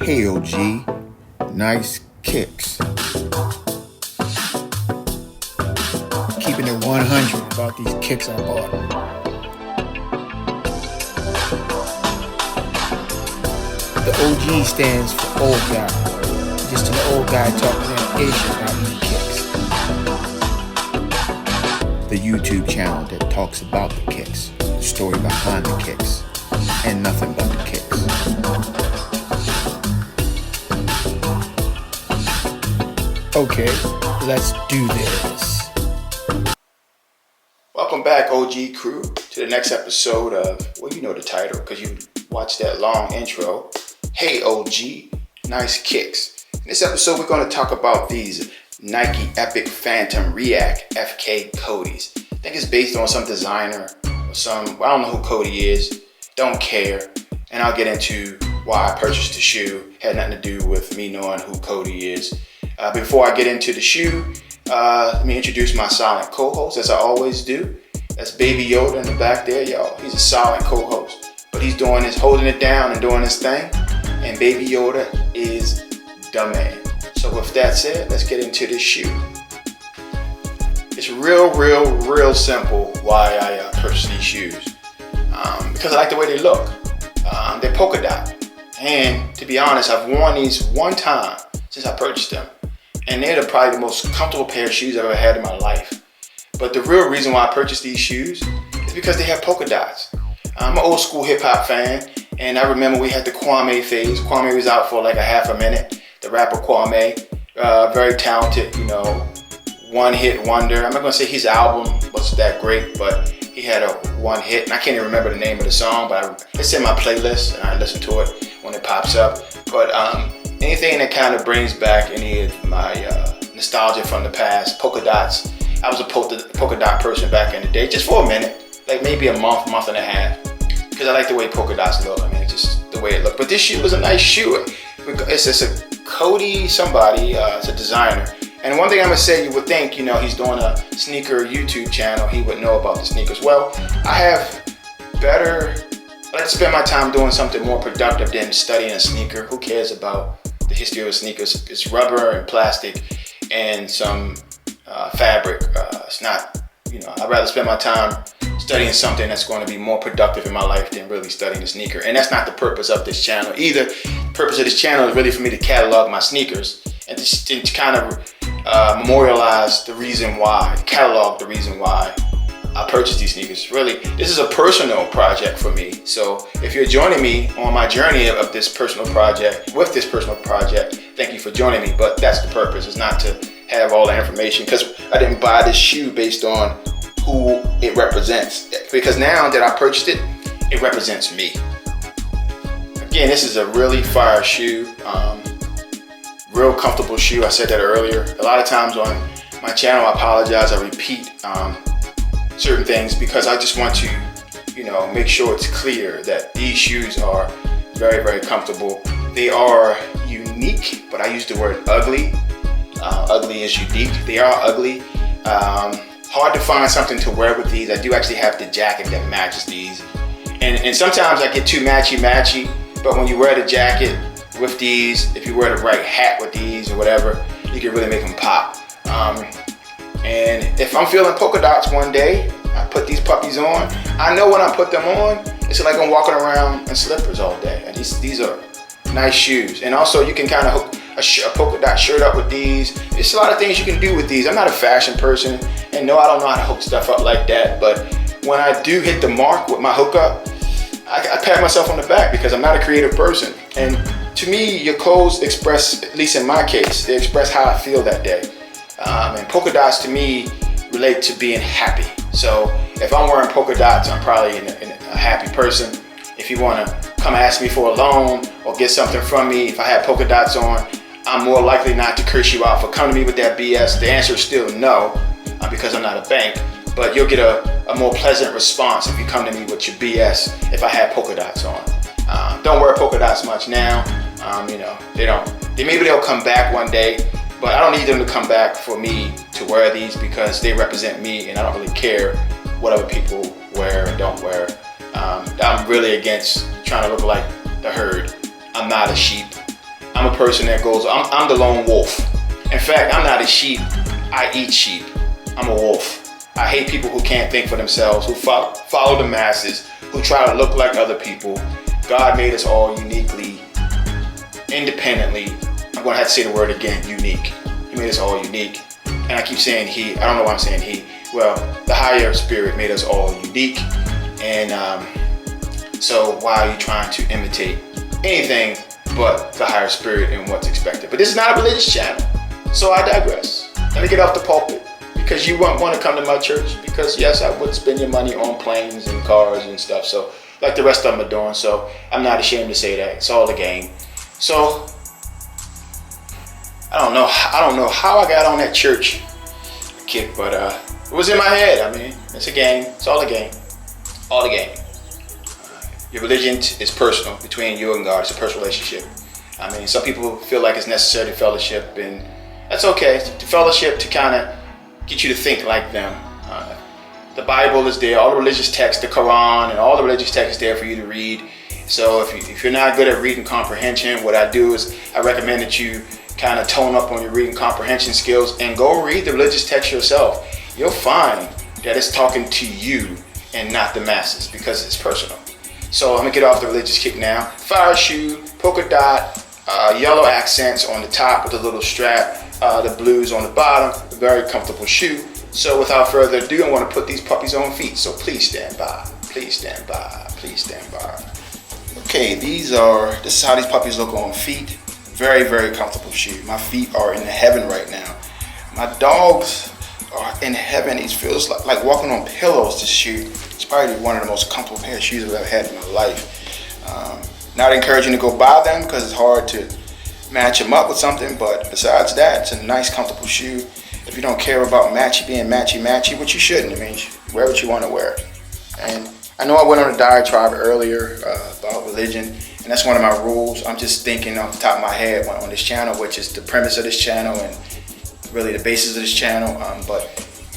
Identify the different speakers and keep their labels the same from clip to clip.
Speaker 1: Hey OG, nice kicks. Keeping it 100 about these kicks I bought. The OG stands for old guy. Just an old guy talking in Asian about these kicks. The YouTube channel that talks about the kicks, the story behind the kicks, and nothing but the kicks. Okay, let's do this. Welcome back, OG crew, to the next episode of, well, you know the title because you watched that long intro. Hey, OG, nice kicks. In this episode, we're going to talk about these Nike Epic Phantom React FK Codys. I think it's based on some designer or I don't know who Cody is, don't care. And I'll get into why I purchased the shoe. Had nothing to do with me knowing who Cody is. Before I get into the shoe, let me introduce my silent co-host, as I always do. That's Baby Yoda in the back there, y'all. He's a silent co-host, but he's holding it down and doing his thing. And Baby Yoda is the man. So with that said, let's get into this shoe. It's real simple why I purchased these shoes. Because I like the way they look. They're polka dot. And to be honest, I've worn these one time since I purchased them. And they're probably the most comfortable pair of shoes I've ever had in my life. But the real reason why I purchased these shoes is because they have polka dots. I'm an old school hip hop fan, and I remember we had the Kwame phase. Kwame was out for like a half a minute. The rapper Kwame, very talented, one hit wonder. I'm not gonna say his album was that great, but he had a one hit, and I can't even remember the name of the song, but it's in my playlist, and I listen to it when it pops up. But anything that kind of brings back any of my nostalgia from the past, polka dots. I was a polka dot person back in the day, just for a minute, like maybe a month and a half, because I like the way polka dots look. I mean, it's just the way it looked. But this shoe was a nice shoe. It's just a Cody somebody, it's a designer. And one thing I'm gonna say, you would think, he's doing a sneaker YouTube channel, he would know about the sneakers. Well, I like to spend my time doing something more productive than studying a sneaker. Who cares about the history of sneakers? It's rubber and plastic and some fabric. It's not, I'd rather spend my time studying something that's going to be more productive in my life than really studying a sneaker. And that's not the purpose of this channel either. The purpose of this channel is really for me to catalog my sneakers and to kind of memorialize the reason why, catalog the reason why I purchased these sneakers. Really, this is a personal project for me. So if you're joining me on my journey of this personal project, thank you for joining me. But that's the purpose, is not to have all the information, because I didn't buy this shoe based on who it represents. Because now that I purchased it, it represents me. Again, this is a really fire shoe, real comfortable shoe. I said that earlier. A lot of times on my channel, I apologize, I repeat certain things because I just want to, make sure it's clear that these shoes are very comfortable. They are unique, but I use the word ugly. Ugly is unique. They are ugly. Hard to find something to wear with these. I do actually have the jacket that matches these. And sometimes I get too matchy, but when you wear the jacket with these, if you wear the right hat with these or whatever, you can really make them pop. And if I'm feeling polka dots one day, I put these puppies on. I know when I put them on, it's like I'm walking around in slippers all day. And these are nice shoes. And also you can kind of hook a polka dot shirt up with these. There's a lot of things you can do with these. I'm not a fashion person, and no, I don't know how to hook stuff up like that. But when I do hit the mark with my hookup, I pat myself on the back because I'm not a creative person. And to me, your clothes express, at least in my case, they express how I feel that day. And polka dots to me relate to being happy. So if I'm wearing polka dots, I'm probably a happy person. If you want to come ask me for a loan or get something from me, if I have polka dots on, I'm more likely not to curse you out for coming to me with that BS. The answer is still no, because I'm not a bank. But you'll get a more pleasant response if you come to me with your BS if I have polka dots on. Don't wear polka dots much now. Maybe they'll come back one day. But I don't need them to come back for me to wear these because they represent me, and I don't really care what other people wear and don't wear. I'm really against trying to look like the herd. I'm not a sheep. I'm a person that goes, I'm the lone wolf. In fact, I'm not a sheep. I eat sheep. I'm a wolf. I hate people who can't think for themselves, who follow the masses, who try to look like other people. God made us all uniquely, independently. I'm going to have to say the word again, unique. He made us all unique. And I keep saying he. I don't know why I'm saying he. Well, the higher spirit made us all unique. And so why are you trying to imitate anything but the higher spirit and what's expected? But this is not a religious channel. So I digress. Let me get off the pulpit. Because you won't want to come to my church. Because yes, I would spend your money on planes and cars and stuff. So like the rest of them are doing. So I'm not ashamed to say that. It's all a game. So I don't know how I got on that church kick, but it was in my head. I mean, it's a game. It's all a game. All a game. Your religion is personal between you and God. It's a personal relationship. I mean, some people feel like it's necessary to fellowship, and that's okay. To fellowship to kind of get you to think like them. The Bible is there, all the religious texts, the Quran, and all the religious texts is there for you to read. So if you're not good at reading comprehension, what I do is I recommend that you kind of tone up on your reading comprehension skills and go read the religious text yourself. You'll find that it's talking to you and not the masses because it's personal. So I'm gonna get off the religious kick now. Fire shoe, polka dot, yellow accents on the top with a little strap, the blues on the bottom, a very comfortable shoe. So without further ado, I want to put these puppies on feet. So please stand by, please stand by, please stand by. Okay, this is how these puppies look on feet. Very, very comfortable shoe. My feet are in heaven right now. My dogs are in heaven. It feels like walking on pillows, this shoe. It's probably one of the most comfortable pair of shoes I've ever had in my life. Not encouraging to go buy them because it's hard to match them up with something, but besides that, it's a nice, comfortable shoe. If you don't care about being matchy, which you shouldn't. I mean, wear what you want to wear. And I know I went on a diatribe earlier about religion, and that's one of my rules. I'm just thinking off the top of my head on this channel, which is the premise of this channel and really the basis of this channel. But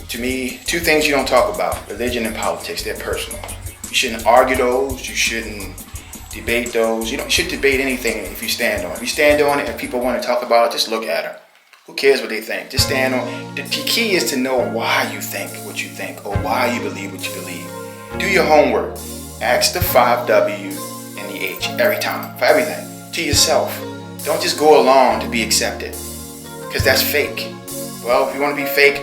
Speaker 1: to me, two things you don't talk about: religion and politics. They're personal. You shouldn't argue those. You shouldn't debate those. You should debate anything if you stand on it. If you stand on it and people want to talk about it, just look at them. Who cares what they think? Just stand on. The key is to know why you think what you think or why you believe what you believe. Do your homework. Ask the 5 W and the H every time for everything to yourself. Don't just go along to be accepted because that's fake. Well, if you want to be fake,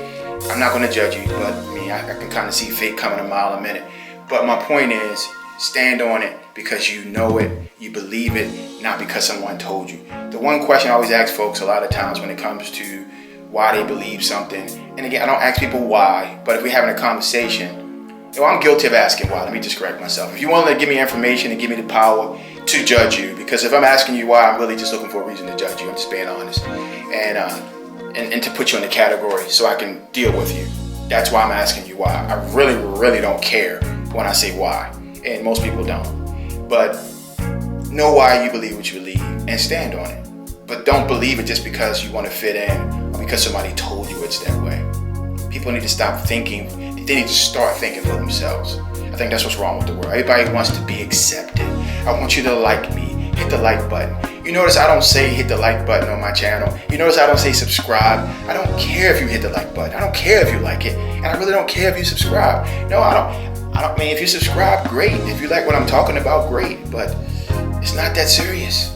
Speaker 1: I'm not going to judge you, but I can kind of see fake coming a mile a minute. But my point is, stand on it because you know it, you believe it, not because someone told you. The one question I always ask folks a lot of times when it comes to why they believe something, and again, I don't ask people why, but if we're having a conversation, I'm guilty of asking why. Let me just correct myself. If you want to give me information and give me the power to judge you, because if I'm asking you why, I'm really just looking for a reason to judge you. I'm just being honest, and to put you in a category so I can deal with you. That's why I'm asking you why. I really, really don't care when I say why, and most people don't. But know why you believe what you believe and stand on it. But don't believe it just because you want to fit in or because somebody told you it's that way. People need to stop thinking. They need to start thinking for themselves. I think that's what's wrong with the world. Everybody wants to be accepted. I want you to like me. Hit the like button. You notice I don't say hit the like button on my channel. You notice I don't say subscribe. I don't care if you hit the like button. I don't care if you like it. And I really don't care if you subscribe. No, I don't mean if you subscribe, great. If you like what I'm talking about, great. But it's not that serious.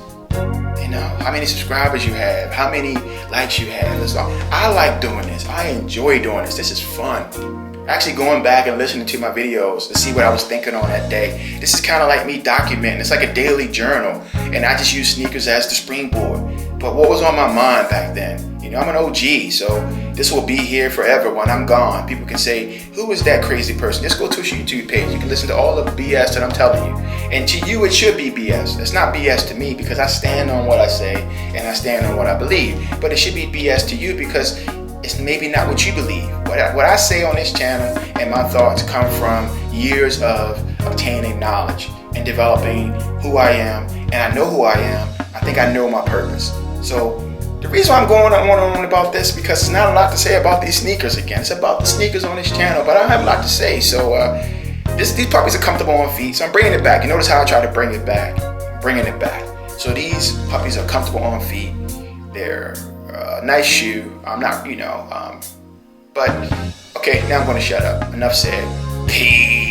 Speaker 1: You know, how many subscribers you have, how many likes you have. I like doing this. I enjoy doing this. This is fun. Actually going back and listening to my videos to see what I was thinking on that day. This is kind of like me documenting. It's like a daily journal. And I just use sneakers as the springboard. But what was on my mind back then? You know, I'm an OG, so this will be here forever when I'm gone. People can say, who is that crazy person? Just go to a YouTube page. You can listen to all of the BS that I'm telling you. And to you, it should be BS. It's not BS to me because I stand on what I say and I stand on what I believe. But it should be BS to you because it's maybe not what you believe. What I say on this channel and my thoughts come from years of obtaining knowledge and developing who I am. And I know who I am. I think I know my purpose. So the reason I'm going on about this because there's not a lot to say about these sneakers again. It's about the sneakers on this channel, but I don't have a lot to say. So these puppies are comfortable on feet, so I'm bringing it back. You notice how I try to bring it back. I'm bringing it back. So these puppies are comfortable on feet. They're a nice shoe. I'm not, but okay, now I'm going to shut up. Enough said. Peace.